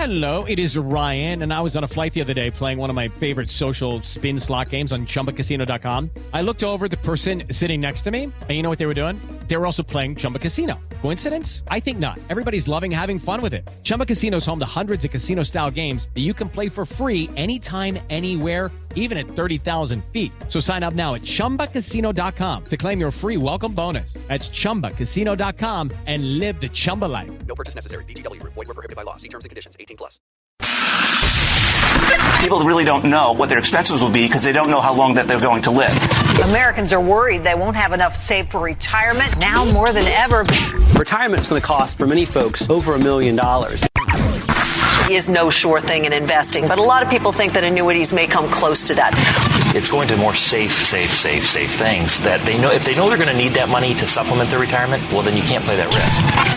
Hello, it is Ryan, and I was on a flight the other day playing one of my favorite social spin slot games on ChumbaCasino.com. I looked over at the person sitting next to me, and you know what they were doing? They were also playing Chumba Casino. Coincidence? I think not. Everybody's loving having fun with it. Chumba Casino is home to hundreds of casino-style games that you can play for free anytime, anywhere, even at 30,000 feet. So sign up now at ChumbaCasino.com to claim your free welcome bonus. That's ChumbaCasino.com and live the Chumba life. No purchase necessary. VGW. Void where prohibited by law. See terms and conditions. 18+. People really don't know what their expenses will be because they don't know how long that they're going to live. Americans are worried they won't have enough saved for retirement now more than ever. Retirement is going to cost, for many folks, over $1 million. Is no sure thing in investing, but a lot of people think that annuities may come close to that. It's going to more safe things that they know. If they know they're going to need that money to supplement their retirement, well, then you can't play that risk.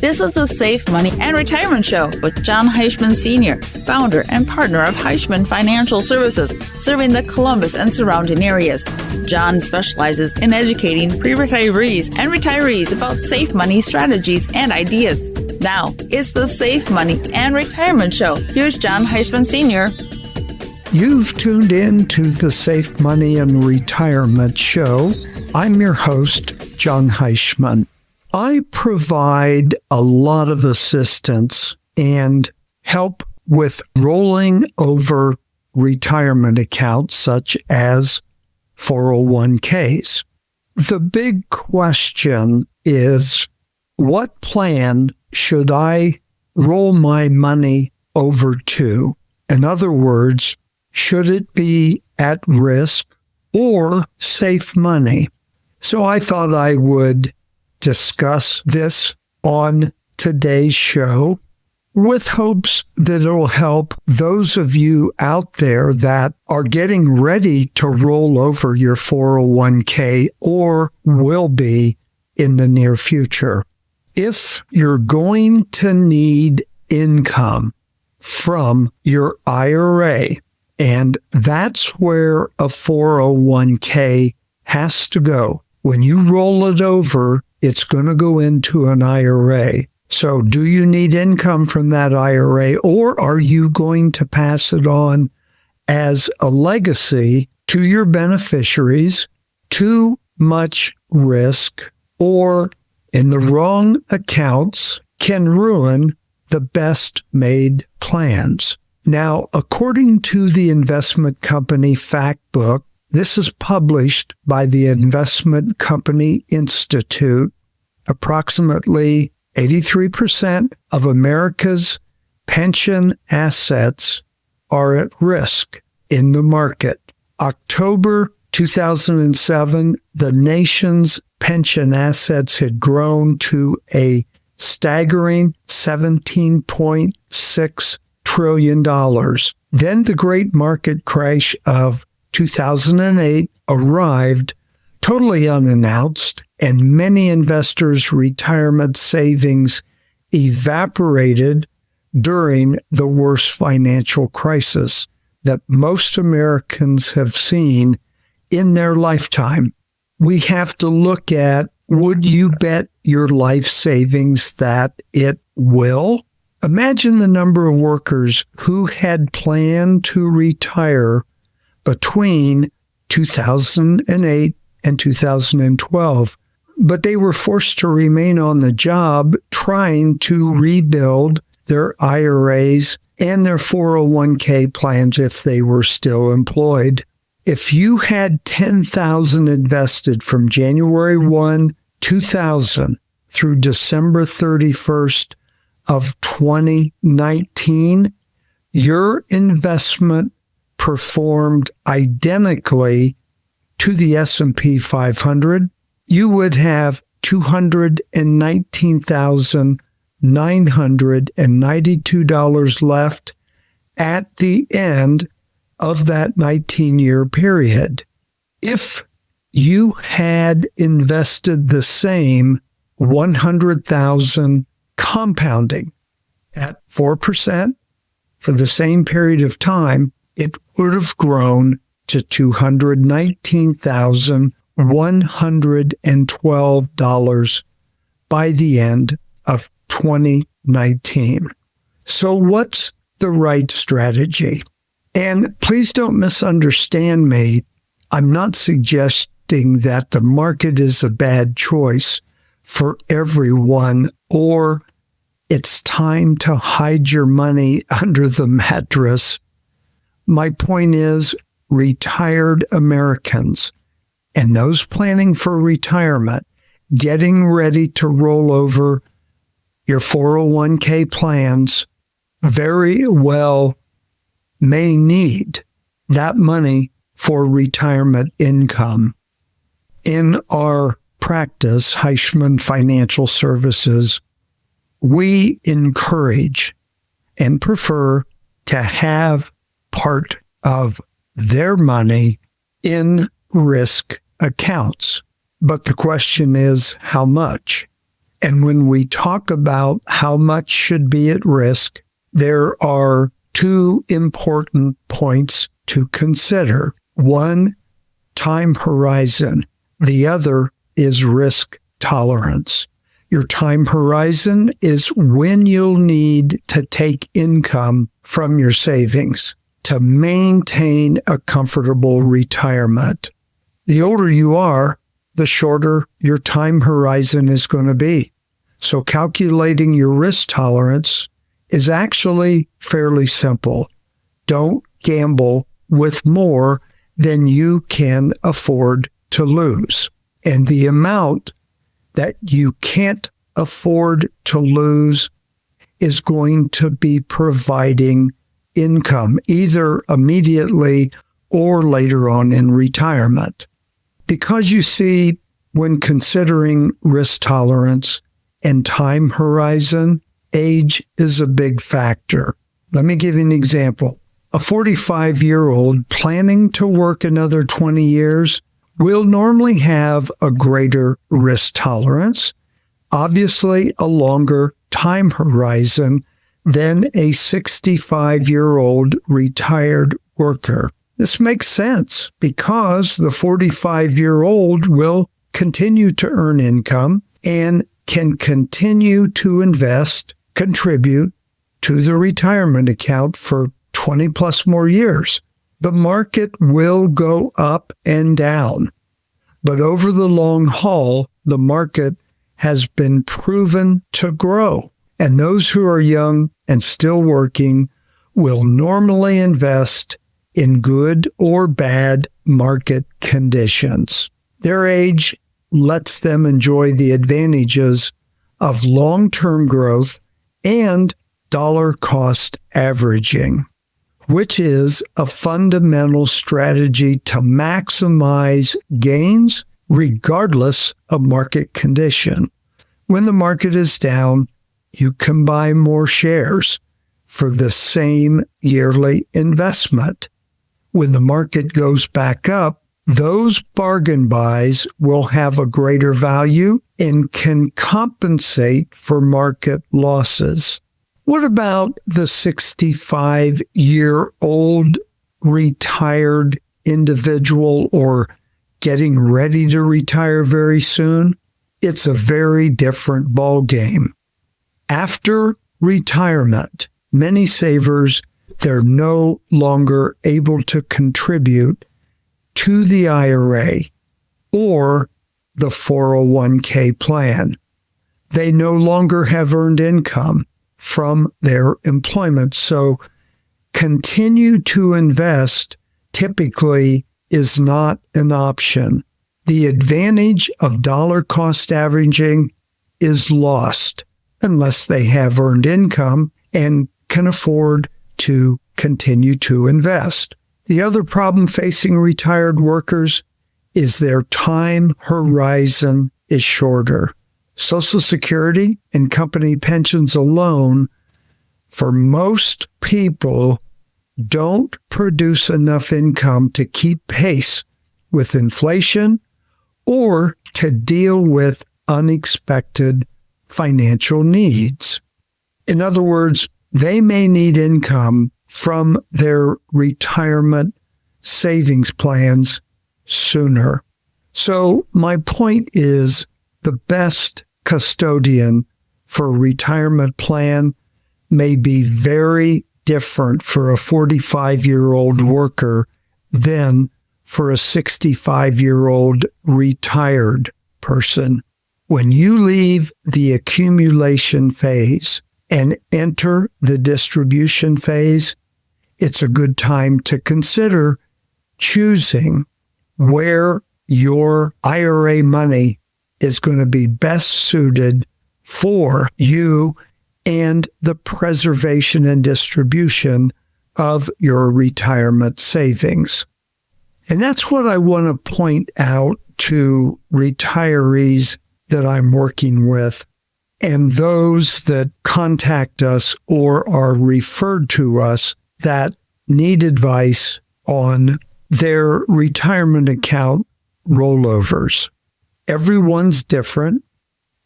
This is the Safe Money and Retirement Show with Jon Heischman Sr., founder and partner of Heischman Financial Services, serving the Columbus and surrounding areas. Jon specializes in educating pre-retirees and retirees about safe money strategies and ideas. Now, it's the Safe Money and Retirement Show. Here's Jon Heischman Sr. You've tuned in to the Safe Money and Retirement Show. I'm your host, Jon Heischman. I provide a lot of assistance and help with rolling over retirement accounts such as 401ks. The big question is, what plan should I roll my money over to? In other words, should it be at risk or safe money? So I thought I would discuss this on today's show with hopes that it'll help those of you out there that are getting ready to roll over your 401k or will be in the near future. If you're going to need income from your IRA, and that's where a 401k has to go. When you roll it over, it's going to go into an IRA. So do you need income from that IRA, or are you going to pass it on as a legacy to your beneficiaries? Too much risk or in the wrong accounts can ruin the best made plans. Now, according to the investment company fact book, this is published by the Investment Company Institute. Approximately 83% of America's pension assets are at risk in the market. October 2007, the nation's pension assets had grown to a staggering $17.6 trillion. Then the great market crash of 2008 arrived totally unannounced, and many investors' retirement savings evaporated during the worst financial crisis that most Americans have seen in their lifetime. We have to look at, would you bet your life savings that it will? Imagine the number of workers who had planned to retire between 2008 and 2012, but they were forced to remain on the job trying to rebuild their IRAs and their 401k plans if they were still employed. If you had $10,000 invested from January 1, 2000 through December 31st of 2019, your investment performed identically to the S&P 500, you would have $219,992 left at the end of that 19-year period. If you had invested the same $100,000 compounding at 4% for the same period of time, it would have grown to $219,112 by the end of 2019. So what's the right strategy? And please don't misunderstand me. I'm not suggesting that the market is a bad choice for everyone, or it's time to hide your money under the mattress. My point is, retired Americans and those planning for retirement, getting ready to roll over your 401k plans, very well may need that money for retirement income. In our practice, Heischman Financial Services, we encourage and prefer to have part of their money in risk accounts. But the question is, how much? And when we talk about how much should be at risk, there are two important points to consider. One, time horizon. The other is risk tolerance. Your time horizon is when you'll need to take income from your savings to maintain a comfortable retirement. The older you are, the shorter your time horizon is going to be. So calculating your risk tolerance is actually fairly simple. Don't gamble with more than you can afford to lose. And the amount that you can't afford to lose is going to be providing income, either immediately or later on in retirement. Because you see, when considering risk tolerance and time horizon, age is a big factor. Let me give you an example. A 45-year-old planning to work another 20 years will normally have a greater risk tolerance, obviously a longer time horizon than a 65-year-old retired worker. This makes sense because the 45-year-old will continue to earn income and can continue to invest, contribute to the retirement account for 20 plus more years. The market will go up and down, but over the long haul, the market has been proven to grow. And those who are young and still working will normally invest in good or bad market conditions. Their age lets them enjoy the advantages of long-term growth and dollar cost averaging, which is a fundamental strategy to maximize gains regardless of market condition. When the market is down, you can buy more shares for the same yearly investment. When the market goes back up, those bargain buys will have a greater value and can compensate for market losses. What about the 65-year-old retired individual or getting ready to retire very soon? It's a very different ballgame. After retirement, many savers, they're no longer able to contribute to the IRA or the 401k plan. They no longer have earned income from their employment. So continue to invest typically is not an option. The advantage of dollar cost averaging is lost unless they have earned income and can afford to continue to invest. The other problem facing retired workers is their time horizon is shorter. Social Security and company pensions alone, for most people, don't produce enough income to keep pace with inflation or to deal with unexpected financial needs. In other words, they may need income from their retirement savings plans sooner. So my point is, the best custodian for a retirement plan may be very different for a 45-year-old worker than for a 65-year-old retired person. When you leave the accumulation phase and enter the distribution phase, it's a good time to consider choosing where your IRA money is going to be best suited for you and the preservation and distribution of your retirement savings. And that's what I want to point out to retirees that I'm working with and those that contact us or are referred to us that need advice on their retirement account rollovers. Everyone's different.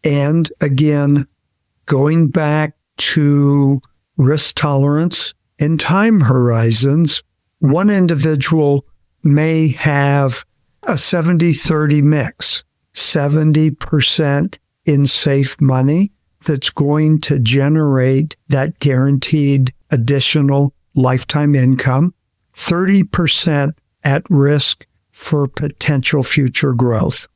And again, going back to risk tolerance and time horizons, one individual may have a 70-30 mix, 70% in safe money that's going to generate that guaranteed additional lifetime income, 30% at risk for potential future growth.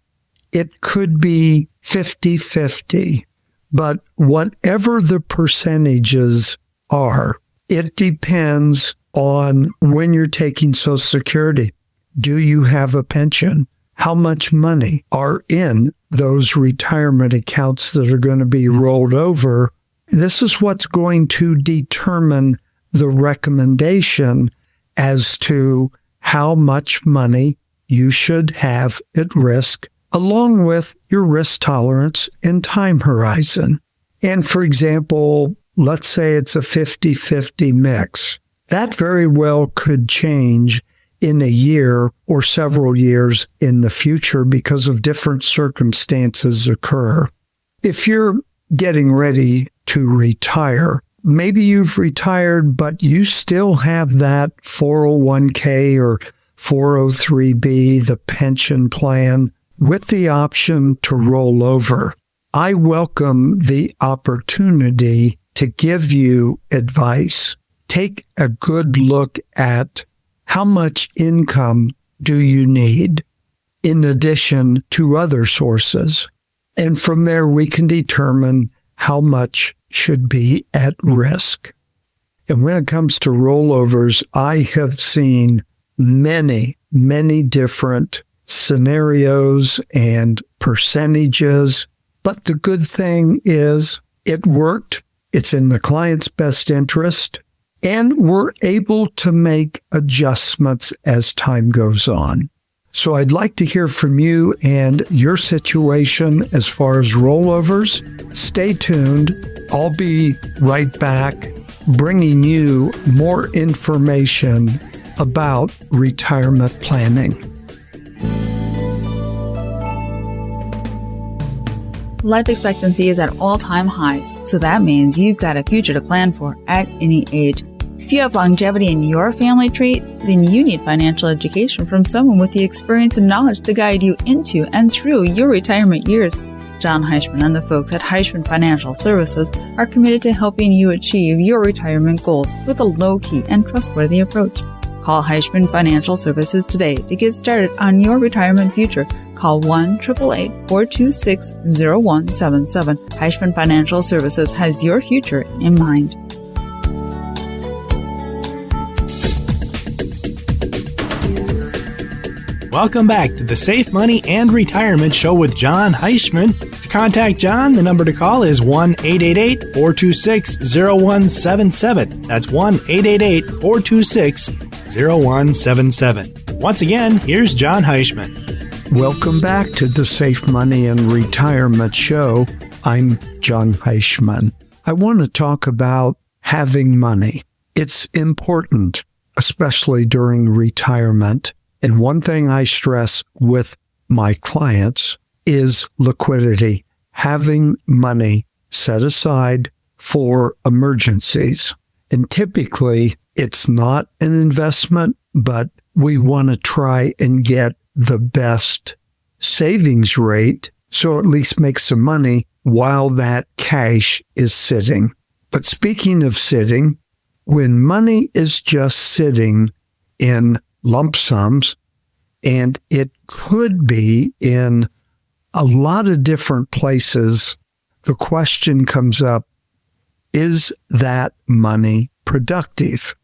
It could be 50-50, but whatever the percentages are, it depends on when you're taking Social Security. Do you have a pension? How much money are in those retirement accounts that are going to be rolled over? This is what's going to determine the recommendation as to how much money you should have at risk, along with your risk tolerance and time horizon. And for example, let's say it's a 50-50 mix. That very well could change in a year or several years in the future because of different circumstances occur. If you're getting ready to retire, maybe you've retired, but you still have that 401k or 403b, the pension plan, with the option to roll over. I welcome the opportunity to give you advice. Take a good look at how much income do you need in addition to other sources. And from there, we can determine how much should be at risk. And when it comes to rollovers, I have seen many, many different scenarios and percentages. But the good thing is it worked. It's in the client's best interest. And we're able to make adjustments as time goes on. So I'd like to hear from you and your situation as far as rollovers. Stay tuned. I'll be right back bringing you more information about retirement planning. Life expectancy is at all-time highs, so that means you've got a future to plan for at any age. If you have longevity in your family tree, then you need financial education from someone with the experience and knowledge to guide you into and through your retirement years. Jon Heischman and the folks at Heischman Financial Services are committed to helping you achieve your retirement goals with a low-key and trustworthy approach. Call Heischman Financial Services today to get started on your retirement future. Call 1-888-426-0177. Heischman Financial Services has your future in mind. Welcome back to the Safe Money and Retirement Show with Jon Heischman. To contact Jon, the number to call is 1-888-426-0177. That's 1-888-426-0177. Once again, here's Jon Heischman. Welcome back to the Safe Money and Retirement Show. I'm Jon Heischman. I want to talk about having money. It's important, especially during retirement. And one thing I stress with my clients is liquidity, having money set aside for emergencies. And typically, it's not an investment, but we want to try and get the best savings rate, so at least make some money while that cash is sitting. But speaking of sitting, when money is just sitting in lump sums, and it could be in a lot of different places, the question comes up, is that money productive?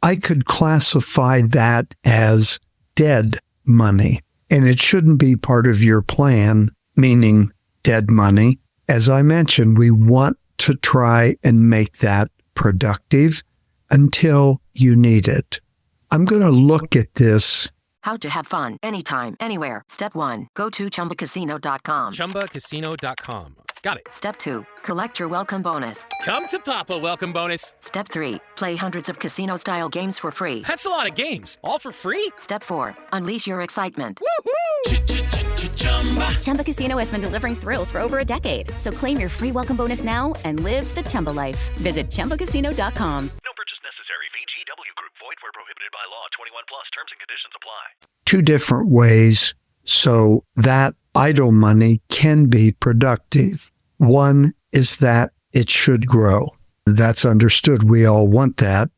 I could classify that as dead money, and it shouldn't be part of your plan, meaning dead money. As I mentioned, we want to try and make that productive until you need it. I'm going to look at this. How to have fun anytime, anywhere. Step 1. Go to ChumbaCasino.com. ChumbaCasino.com. Got it. Step 2. Collect your welcome bonus. Come to Papa welcome bonus. Step 3. Play hundreds of casino-style games for free. That's a lot of games. All for free? Step 4. Unleash your excitement. Woohoo! Chumba Casino has been delivering thrills for over a decade. So claim your free welcome bonus now and live the Chumba life. Visit ChumbaCasino.com. No purchase necessary. VGW Group. Void where prohibited by law. 21 plus. Terms and conditions apply. Two different ways so that idle money can be productive. One is that it should grow. That's understood. We all want that.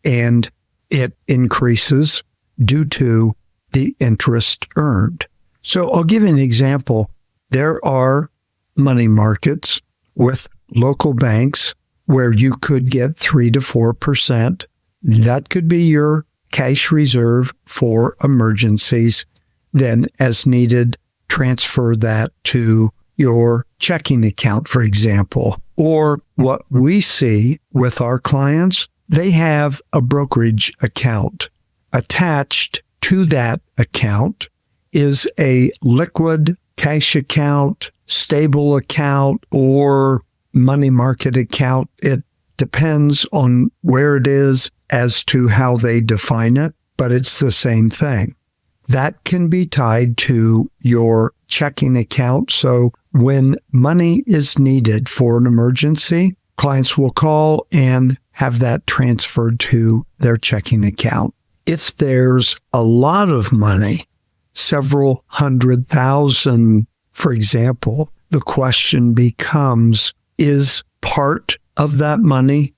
And it increases due to the interest earned. So I'll give you an example. There are money markets with local banks where you could get 3 to 4%. That could be your cash reserve for emergencies. Then, as needed, transfer that to your checking account, for example. Or what we see with our clients, they have a brokerage account. Attached to that account is a liquid cash account, stable account, or money market account. It depends on where it is as to how they define it, but it's the same thing. That can be tied to your checking account. So when money is needed for an emergency, clients will call and have that transferred to their checking account. If there's a lot of money, several $100,000, for example, the question becomes, is part of that money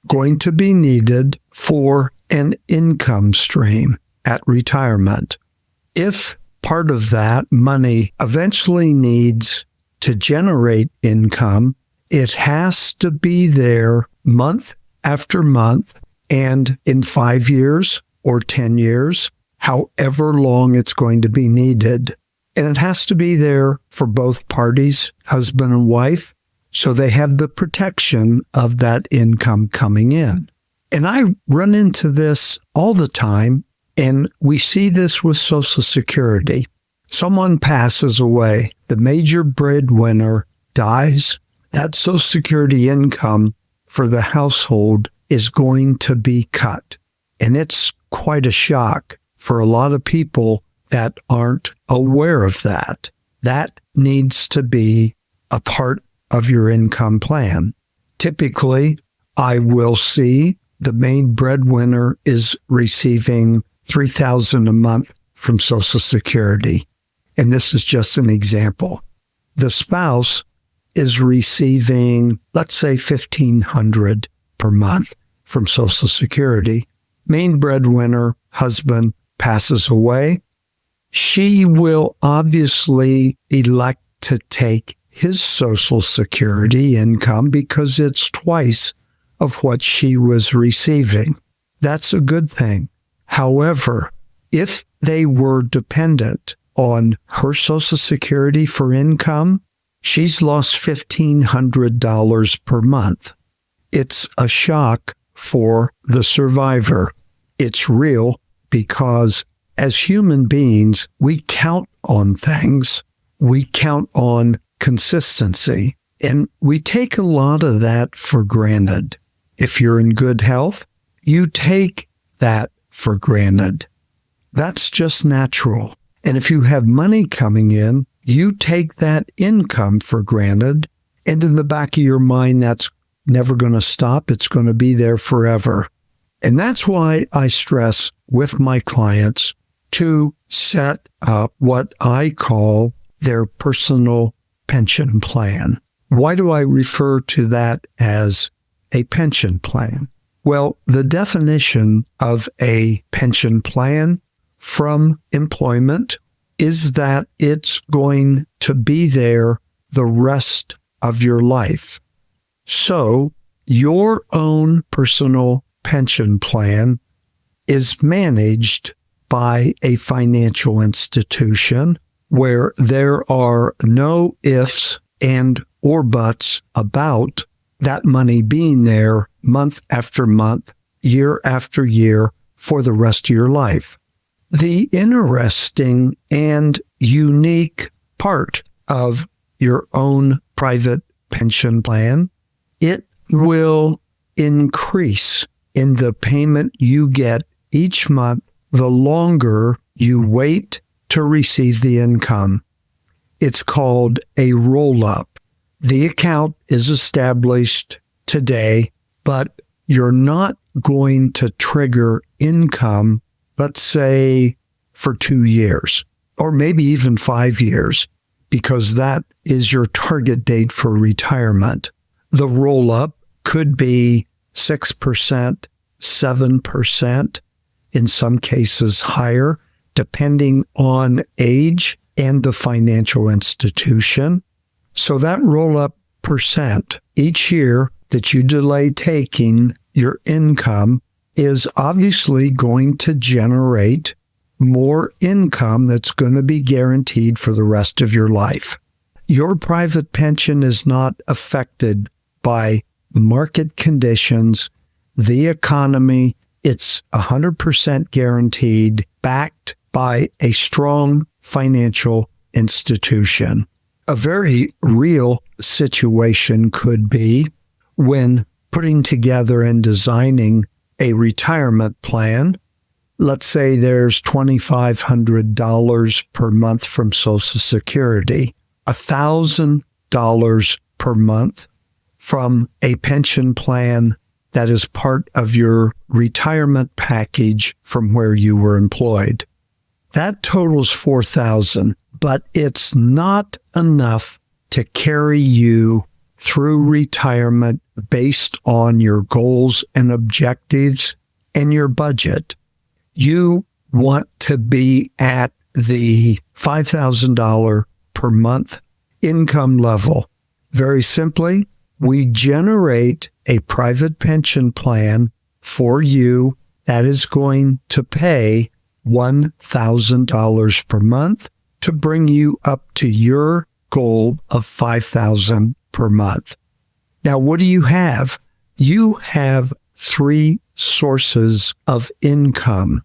going to be needed for an income stream at retirement? If part of that money eventually needs to generate income, it has to be there month after month, and in 5 years or 10 years, however long it's going to be needed. And it has to be there for both parties, husband and wife, so they have the protection of that income coming in. And I run into this all the time, and we see this with Social Security. Someone passes away, the major breadwinner dies, that Social Security income for the household is going to be cut. And it's quite a shock for a lot of people that aren't aware of that. That needs to be a part of your income plan. Typically, I will see the main breadwinner is receiving $3,000 a month from Social Security. And this is just an example. The spouse is receiving, let's say, $1,500 per month from Social Security. Main breadwinner, husband, passes away. She will obviously elect to take his Social Security income because it's twice of what she was receiving. That's a good thing. However, if they were dependent on her Social Security for income, she's lost $1,500 per month. It's a shock for the survivor. It's real because as human beings, we count on things. We count on consistency, and we take a lot of that for granted. If you're in good health, you take that for granted. That's just natural. And if you have money coming in, you take that income for granted, and in the back of your mind, that's never going to stop. It's going to be there forever. And that's why I stress with my clients to set up what I call their personal pension plan. Why do I refer to that as a pension plan? Well, the definition of a pension plan from employment is that it's going to be there the rest of your life. So your own personal pension plan is managed by a financial institution where there are no ifs and or buts about that money being there month after month, year after year for the rest of your life. The interesting and unique part of your own private pension plan, it will increase in the payment you get each month the longer you wait to receive the income. It's called a roll-up. The account is established today, but you're not going to trigger income, let's say, for 2 years, or maybe even 5 years, because that is your target date for retirement. The roll-up could be 6%, 7%, in some cases higher, depending on age and the financial institution. So that roll-up percent each year that you delay taking your income is obviously going to generate more income that's going to be guaranteed for the rest of your life. Your private pension is not affected by market conditions, the economy. It's 100% guaranteed, backed by a strong financial institution. A very real situation could be when putting together and designing a retirement plan. Let's say there's $2,500 per month from Social Security, $1,000 per month from a pension plan that is part of your retirement package from where you were employed. That totals $4,000, but it's not enough to carry you through retirement based on your goals and objectives and your budget. You want to be at the $5,000 per month income level. Very simply, we generate a private pension plan for you that is going to pay $1,000 per month to bring you up to your goal of $5,000 per month. Now, what do you have? You have 3 sources of income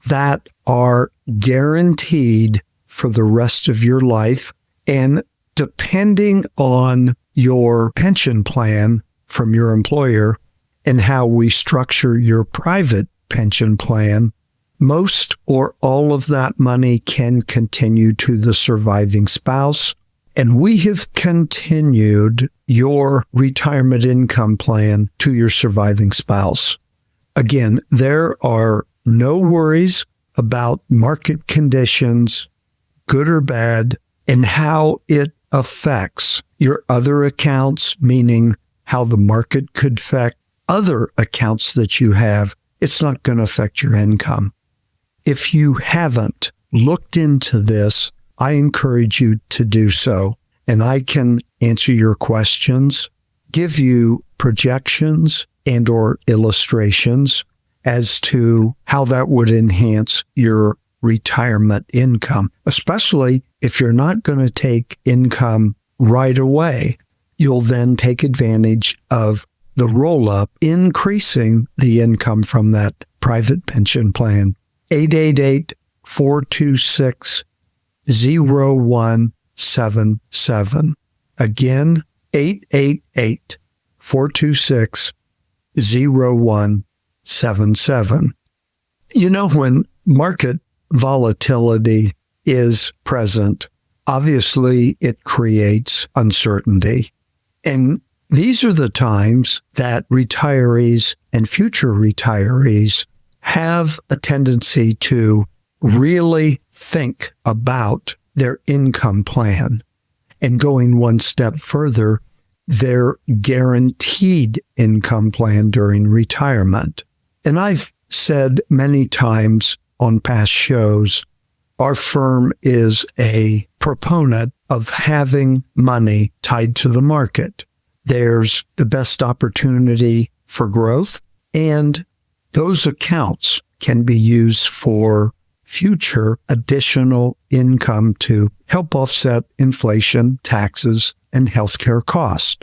that are guaranteed for the rest of your life. And depending on your pension plan from your employer and how we structure your private pension plan, most or all of that money can continue to the surviving spouse. And we have continued your retirement income plan to your surviving spouse. Again, there are no worries about market conditions, good or bad, and how it affects your other accounts, meaning how the market could affect other accounts that you have. It's not going to affect your income. If you haven't looked into this, I encourage you to do so, and I can answer your questions, give you projections and or illustrations as to how that would enhance your retirement income, especially if you're not going to take income right away. You'll then take advantage of the roll-up, increasing the income from that private pension plan. 888-426-0177. Again, 888-426-0177. You know, when market volatility is present, obviously it creates uncertainty. And these are the times that retirees and future retirees have a tendency to really think about their income plan. And going one step further, their guaranteed income plan during retirement. And I've said many times on past shows, our firm is a proponent of having money tied to the market. There's the best opportunity for growth, and those accounts can be used for future additional income to help offset inflation, taxes, and healthcare costs.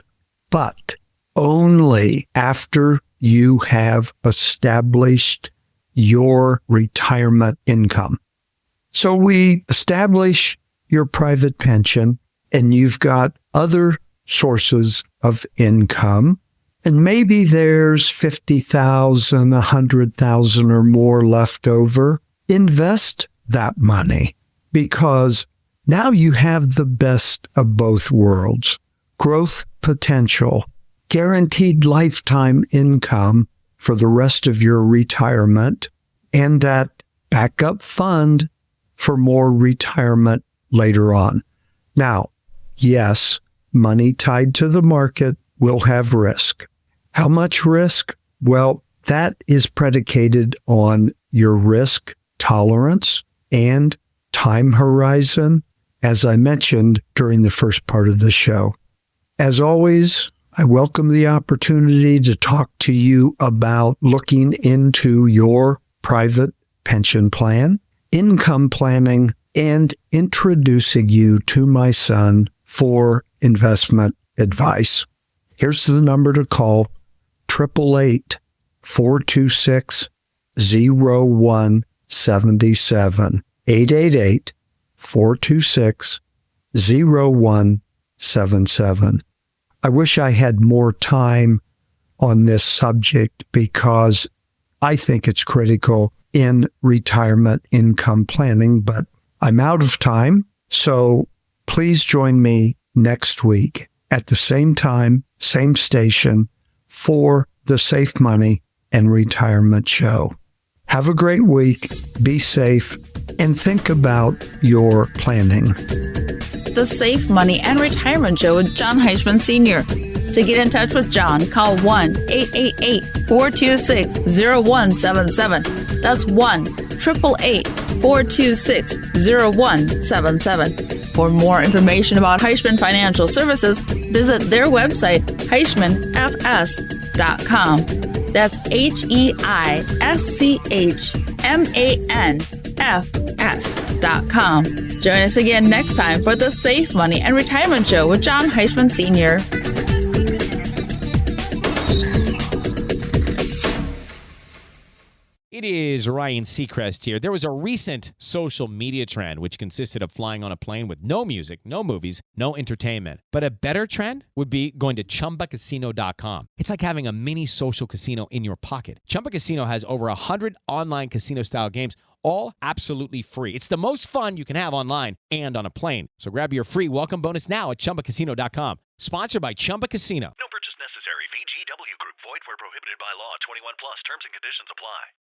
But only after you have established your retirement income. So we establish your private pension, and you've got other sources of income, and maybe there's $50,000, $100,000 or more left over. Invest that money, because now you have the best of both worlds. Growth potential, guaranteed lifetime income for the rest of your retirement, and that backup fund for more retirement later on. Now, yes, money tied to the market will have risk. How much risk? Well, that is predicated on your risk tolerance and time horizon, as I mentioned during the first part of the show. As always, I welcome the opportunity to talk to you about looking into your private pension plan, income planning, and introducing you to my son for investment advice. Here's the number to call, 888-426-0177, 888-426-0177. I wish I had more time on this subject because I think it's critical in retirement income planning, but I'm out of time. So please join me next week at the same time, same station for the Safe Money and Retirement Show. Have a great week, be safe, and think about your planning. The Safe Money and Retirement Show with Jon Heischman Sr. To get in touch with Jon, call 1-888-426-0177. That's 1-888-426-0177. For more information about Heischman Financial Services, visit their website, HeischmanFS.com. That's HeischmanFS.com. Join us again next time for the Safe Money and Retirement Show with Jon Heischman Sr. It is Ryan Seacrest here. There was a recent social media trend which consisted of flying on a plane with no music, no movies, no entertainment. But a better trend would be going to ChumbaCasino.com. It's like having a mini social casino in your pocket. Chumba Casino has over 100 online casino-style games, all absolutely free. It's the most fun you can have online and on a plane. So grab your free welcome bonus now at ChumbaCasino.com. Sponsored by Chumba Casino. No purchase necessary. VGW Group. Void where prohibited by law. 21 plus. Terms and conditions apply.